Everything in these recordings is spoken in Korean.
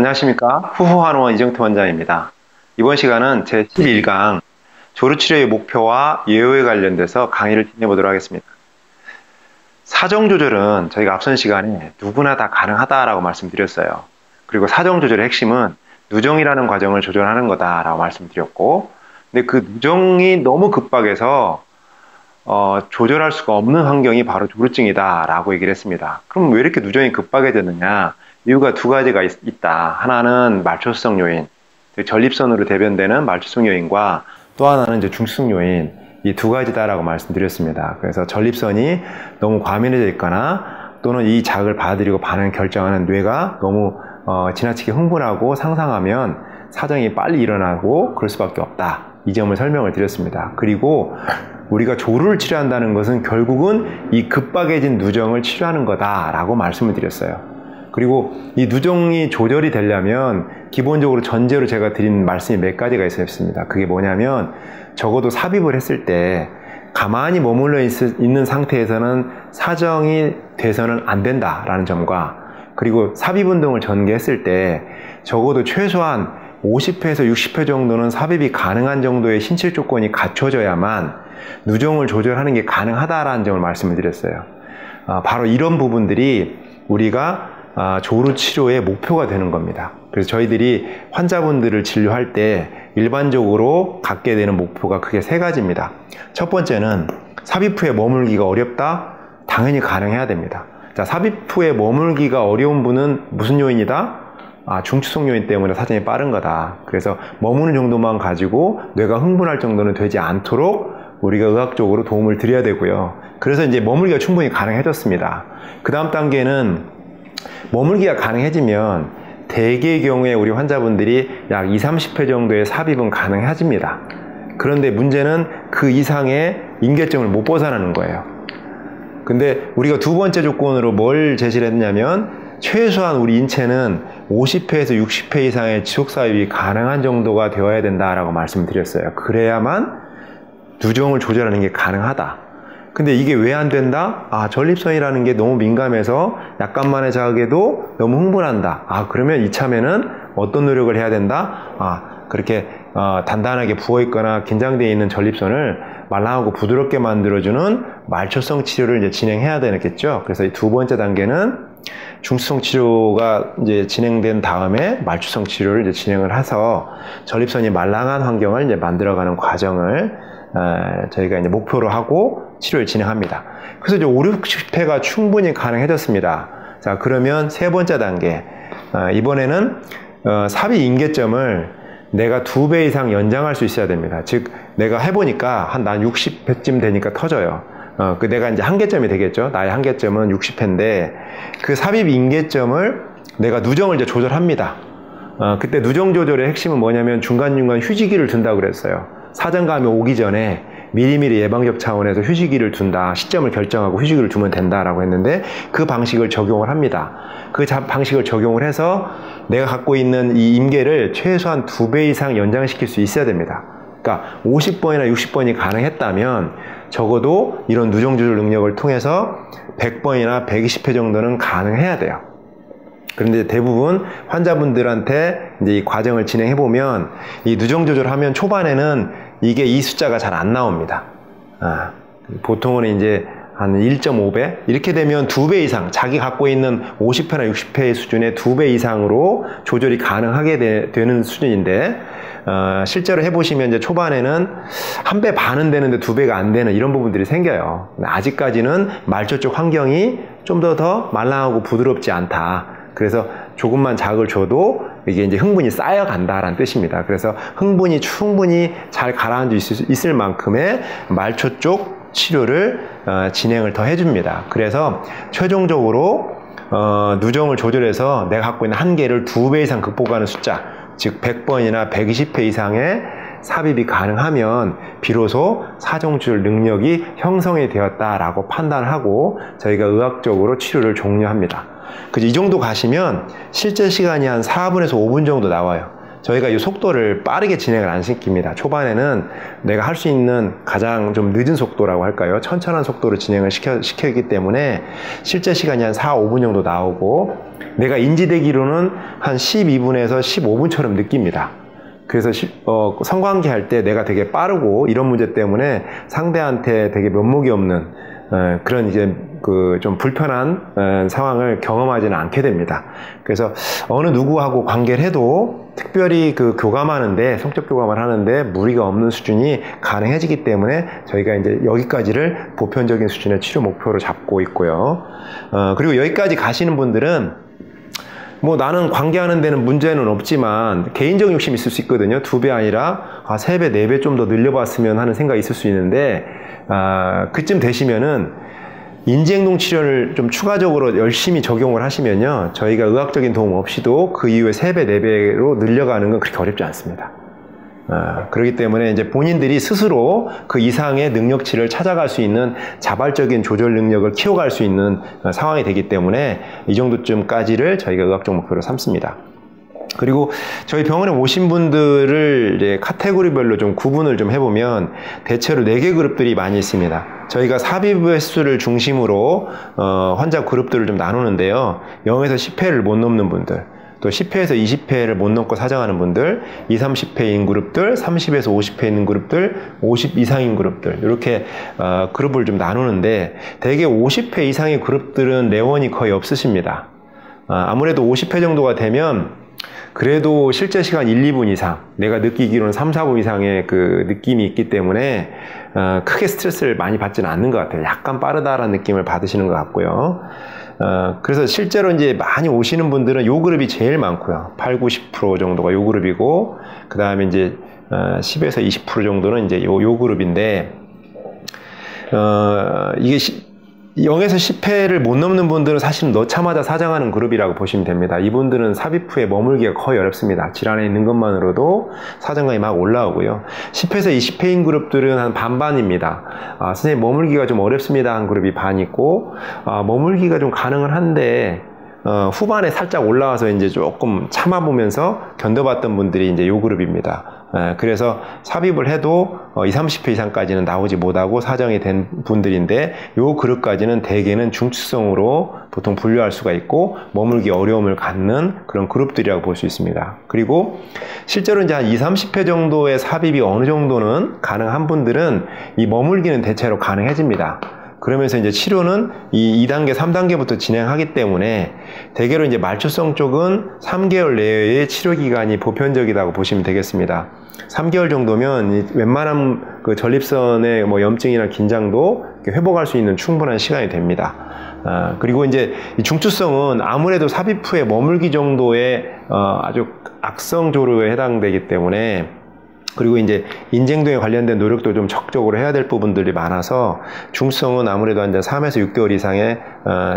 안녕하십니까. 후후한의원 이정태 원장입니다. 이번 시간은 제11강 조루치료의 목표와 예후에 관련돼서 강의를 진행해보도록 하겠습니다. 사정조절은 저희가 앞선 시간에 누구나 다 가능하다라고 말씀드렸어요. 그리고 사정조절의 핵심은 누정이라는 과정을 조절하는 거다라고 말씀드렸고, 근데 그 누정이 너무 급박해서 조절할 수가 없는 환경이 바로 조루증이다 라고 얘기를 했습니다. 그럼 왜 이렇게 누정이 급박해졌느냐? 이유가 두 가지가 있다. 하나는 말초성 요인, 전립선으로 대변되는 말초성 요인과 또 하나는 이제 중수성 요인, 이 두 가지다라고 말씀드렸습니다. 그래서 전립선이 너무 과민해져 있거나 또는 이 자극을 받아들이고 반응 결정하는 뇌가 너무 지나치게 흥분하고 상상하면 사정이 빨리 일어나고 그럴 수밖에 없다. 이 점을 설명을 드렸습니다. 그리고 우리가 조루를 치료한다는 것은 결국은 이 급박해진 누정을 치료하는 거다라고 말씀을 드렸어요. 그리고 이 누정이 조절이 되려면 기본적으로 전제로 제가 드린 말씀이 몇 가지가 있었습니다. 그게 뭐냐면 적어도 삽입을 했을 때 가만히 머물러 있는 상태에서는 사정이 돼서는 안 된다라는 점과, 그리고 삽입 운동을 전개했을 때 적어도 최소한 50회에서 60회 정도는 삽입이 가능한 정도의 신체 조건이 갖춰져야만 누정을 조절하는 게 가능하다라는 점을 말씀을 드렸어요. 바로 이런 부분들이 우리가 조루 치료의 목표가 되는 겁니다. 그래서 저희들이 환자분들을 진료할 때 일반적으로 갖게 되는 목표가 크게 세 가지입니다. 첫 번째는 삽입 후에 머물기가 어렵다? 당연히 가능해야 됩니다. 자, 삽입 후에 머물기가 어려운 분은 무슨 요인이다? 중추성 요인 때문에 사정이 빠른 거다. 그래서 머무는 정도만 가지고 뇌가 흥분할 정도는 되지 않도록 우리가 의학적으로 도움을 드려야 되고요. 그래서 이제 머물기가 충분히 가능해졌습니다. 그 다음 단계는 머물기가 가능해지면 대개의 경우에 우리 환자분들이 약 20, 30회 정도의 삽입은 가능해집니다. 그런데 문제는 그 이상의 임계점을 못 벗어나는 거예요. 근데 우리가 두 번째 조건으로 뭘 제시를 했냐면 최소한 우리 인체는 50회에서 60회 이상의 지속삽입이 가능한 정도가 되어야 된다라고 말씀드렸어요. 그래야만 누정을 조절하는 게 가능하다. 근데 이게 왜 안 된다? 전립선이라는 게 너무 민감해서 약간만의 자극에도 너무 흥분한다. 그러면 이참에는 어떤 노력을 해야 된다? 그렇게 단단하게 부어있거나 긴장되어 있는 전립선을 말랑하고 부드럽게 만들어주는 말초성 치료를 이제 진행해야 되겠죠. 그래서 이 두 번째 단계는 중수성 치료가 이제 진행된 다음에 말초성 치료를 이제 진행을 해서 전립선이 말랑한 환경을 이제 만들어가는 과정을 저희가 이제 목표로 하고 치료를 진행합니다. 그래서 이제 5, 60회가 충분히 가능해졌습니다. 자, 그러면 세 번째 단계. 이번에는 삽입 임계점을 내가 2배 이상 연장할 수 있어야 됩니다. 즉, 내가 해보니까 난 60회쯤 되니까 터져요. 내가 이제 한계점이 되겠죠. 나의 한계점은 60회인데, 그 삽입 임계점을 내가 누정을 이제 조절합니다. 그때 누정 조절의 핵심은 뭐냐면 중간중간 휴지기를 둔다고 그랬어요. 사정감이 오기 전에 미리미리 예방적 차원에서 휴지기를 둔다, 시점을 결정하고 휴지기를 두면 된다라고 했는데 그 방식을 적용을 합니다. 그 방식을 적용을 해서 내가 갖고 있는 이 임계를 최소한 2배 이상 연장시킬 수 있어야 됩니다. 그러니까 50번이나 60번이 가능했다면 적어도 이런 누정 조절 능력을 통해서 100번이나 120회 정도는 가능해야 돼요. 그런데 대부분 환자분들한테 이제 이 과정을 진행해보면 이 누정 조절하면 초반에는 이게 이 숫자가 잘 안 나옵니다. 보통은 이제 한 1.5배? 이렇게 되면 2배 이상, 자기 갖고 있는 50회나 60회 수준의 2배 이상으로 조절이 가능하게 되는 수준인데, 실제로 해보시면 이제 초반에는 1배 반은 되는데 2배가 안 되는 이런 부분들이 생겨요. 아직까지는 말초 쪽 환경이 좀 더 말랑하고 부드럽지 않다. 그래서 조금만 자극을 줘도 이게 이제 흥분이 쌓여간다라는 뜻입니다. 그래서 흥분이 충분히 잘 가라앉아 있을 만큼의 말초 쪽 치료를 진행을 더 해줍니다. 그래서 최종적으로 누정을 조절해서 내가 갖고 있는 한계를 2배 이상 극복하는 숫자, 즉 100번이나 120회 이상의 삽입이 가능하면 비로소 사정 조절 능력이 형성이 되었다라고 판단을 하고 저희가 의학적으로 치료를 종료합니다. 이 정도 가시면 실제 시간이 한 4분에서 5분 정도 나와요. 저희가 이 속도를 빠르게 진행을 안 시킵니다. 초반에는 내가 할 수 있는 가장 좀 늦은 속도라고 할까요? 천천한 속도로 진행을 시켰기 때문에 실제 시간이 한 4, 5분 정도 나오고 내가 인지되기로는 한 12분에서 15분처럼 느낍니다. 그래서 성관계 할 때 내가 되게 빠르고 이런 문제 때문에 상대한테 되게 면목이 없는 그런 이제 좀 불편한 상황을 경험하지는 않게 됩니다. 그래서 어느 누구하고 관계를 해도 특별히 교감하는데, 성적 교감을 하는데 무리가 없는 수준이 가능해지기 때문에 저희가 이제 여기까지를 보편적인 수준의 치료 목표로 잡고 있고요. 그리고 여기까지 가시는 분들은 뭐 나는 관계하는 데는 문제는 없지만 개인적 욕심이 있을 수 있거든요. 2배 아니라 3배, 4배 좀 더 늘려봤으면 하는 생각이 있을 수 있는데 그쯤 되시면은 인지행동 치료를 좀 추가적으로 열심히 적용을 하시면요, 저희가 의학적인 도움 없이도 그 이후에 3배, 4배로 늘려가는 건 그렇게 어렵지 않습니다. 그렇기 때문에 이제 본인들이 스스로 그 이상의 능력치를 찾아갈 수 있는 자발적인 조절 능력을 키워갈 수 있는 상황이 되기 때문에 이 정도쯤까지를 저희가 의학적 목표로 삼습니다. 그리고 저희 병원에 오신 분들을 이제 카테고리별로 좀 구분을 좀 해보면 대체로 4개 그룹들이 많이 있습니다. 저희가 삽입 횟수를 중심으로 환자 그룹들을 좀 나누는데요. 0에서 10회를 못 넘는 분들, 또 10회에서 20회를 못 넘고 사정하는 분들, 20, 30회인 그룹들, 30에서 50회 있는 그룹들, 50 이상인 그룹들, 이렇게 그룹을 좀 나누는데 대개 50회 이상의 그룹들은 내원이 거의 없으십니다. 아무래도 50회 정도가 되면 그래도 실제 시간 1, 2분 이상, 내가 느끼기로는 3, 4분 이상의 그 느낌이 있기 때문에 크게 스트레스를 많이 받지는 않는 것 같아요. 약간 빠르다라는 느낌을 받으시는 것 같고요. 그래서 실제로 이제 많이 오시는 분들은 요 그룹이 제일 많고요. 8, 90% 정도가 요 그룹이고, 그 다음에 이제 10에서 20% 정도는 이제 요 그룹인데, 이게 0에서 10회를 못 넘는 분들은 사실 넣자마자 사정하는 그룹이라고 보시면 됩니다. 이분들은 삽입 후에 머물기가 거의 어렵습니다. 질환에 있는 것만으로도 사정감이 막 올라오고요. 10회에서 20회인 그룹들은 한 반반입니다. 선생님 머물기가 좀 어렵습니다 한 그룹이 반 있고, 머물기가 좀 가능은 한데 후반에 살짝 올라와서 이제 조금 참아보면서 견뎌봤던 분들이 이제 요 그룹입니다. 그래서 삽입을 해도 20, 30회 이상까지는 나오지 못하고 사정이 된 분들인데, 요 그룹까지는 대개는 중추성으로 보통 분류할 수가 있고 머물기 어려움을 갖는 그런 그룹들이라고 볼 수 있습니다. 그리고 실제로 이제 한 20, 30회 정도의 삽입이 어느 정도는 가능한 분들은 이 머물기는 대체로 가능해집니다. 그러면서 이제 치료는 이 2단계, 3단계부터 진행하기 때문에 대개로 이제 말초성 쪽은 3개월 내의 치료 기간이 보편적이라고 보시면 되겠습니다. 3개월 정도면 웬만한 그 전립선의 뭐 염증이나 긴장도 회복할 수 있는 충분한 시간이 됩니다. 그리고 이제 이 중추성은 아무래도 삽입 후에 머물기 정도의 아주 악성 조류에 해당되기 때문에, 그리고 이제 인지행동에 관련된 노력도 좀 적극적으로 해야 될 부분들이 많아서 중추성은 아무래도 한 3에서 6개월 이상의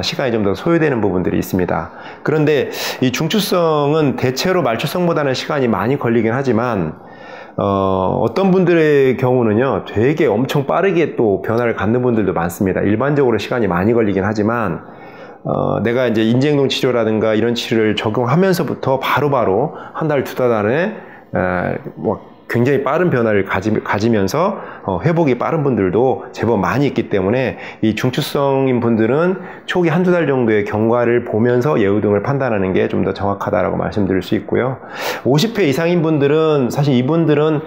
시간이 좀 더 소요되는 부분들이 있습니다. 그런데 이 중추성은 대체로 말초성보다는 시간이 많이 걸리긴 하지만 어떤 분들의 경우는요, 되게 엄청 빠르게 또 변화를 갖는 분들도 많습니다. 일반적으로 시간이 많이 걸리긴 하지만 내가 이제 인지행동 치료라든가 이런 치료를 적용하면서부터 바로바로 한 달, 2달 안에 굉장히 빠른 변화를 가지면서 회복이 빠른 분들도 제법 많이 있기 때문에 이 중추성인 분들은 초기 1, 2달 정도의 경과를 보면서 예후 등을 판단하는 게 좀 더 정확하다라고 말씀드릴 수 있고요. 50회 이상인 분들은 사실 이분들은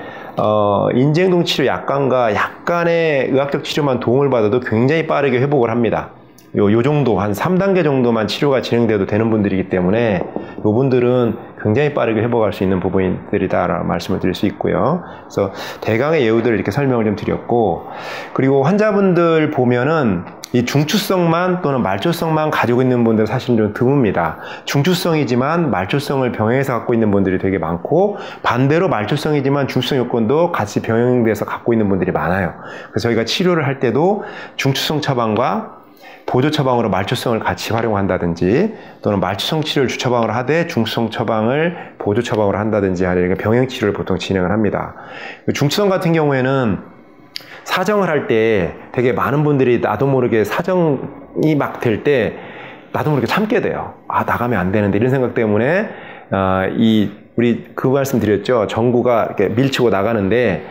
인지행동 치료 약간과 약간의 의학적 치료만 도움을 받아도 굉장히 빠르게 회복을 합니다. 요 정도 한 3단계 정도만 치료가 진행돼도 되는 분들이기 때문에 요 분들은 굉장히 빠르게 회복할 수 있는 부분들이다라는 말씀을 드릴 수 있고요. 그래서 대강의 예후들을 이렇게 설명을 좀 드렸고, 그리고 환자분들 보면은 이 중추성만 또는 말초성만 가지고 있는 분들 사실 좀 드뭅니다. 중추성이지만 말초성을 병행해서 갖고 있는 분들이 되게 많고, 반대로 말초성이지만 중추성 요건도 같이 병행돼서 갖고 있는 분들이 많아요. 그래서 저희가 치료를 할 때도 중추성 처방과 보조 처방으로 말초성을 같이 활용한다든지, 또는 말초성 치료를 주 처방으로 하되 중추성 처방을 보조 처방으로 한다든지 하는 병행 치료를 보통 진행을 합니다. 중추성 같은 경우에는 사정을 할 때 되게 많은 분들이 나도 모르게 사정이 막 될 때 나도 모르게 참게 돼요. 나가면 안 되는데 이런 생각 때문에 우리 그 말씀 드렸죠. 전구가 이렇게 밀치고 나가는데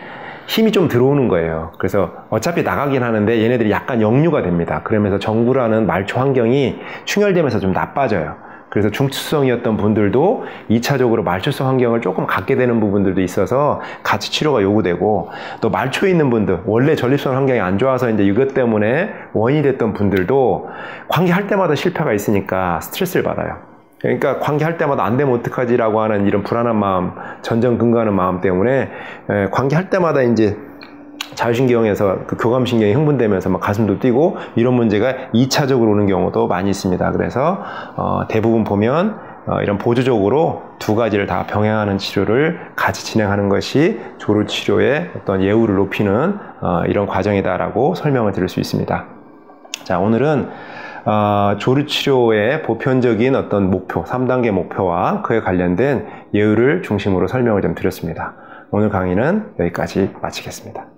힘이 좀 들어오는 거예요. 그래서 어차피 나가긴 하는데 얘네들이 약간 역류가 됩니다. 그러면서 전구라는 말초 환경이 충혈되면서 좀 나빠져요. 그래서 중추성이었던 분들도 2차적으로 말초성 환경을 조금 갖게 되는 부분들도 있어서 같이 치료가 요구되고, 또 말초에 있는 분들, 원래 전립선 환경이 안 좋아서 이제 이것 때문에 원인이 됐던 분들도 관계할 때마다 실패가 있으니까 스트레스를 받아요. 그러니까 관계할 때마다 안 되면 어떡하지라고 하는 이런 불안한 마음, 전전긍긍하는 마음 때문에 관계할 때마다 이제 자율신경에서 그 교감신경이 흥분되면서 막 가슴도 뛰고 이런 문제가 2차적으로 오는 경우도 많이 있습니다. 그래서 대부분 보면 이런 보조적으로 두 가지를 다 병행하는 치료를 같이 진행하는 것이 조루치료의 어떤 예후를 높이는 이런 과정이다라고 설명을 드릴 수 있습니다. 자, 오늘은 조루치료의 보편적인 어떤 목표, 3단계 목표와 그에 관련된 예후를 중심으로 설명을 좀 드렸습니다. 오늘 강의는 여기까지 마치겠습니다.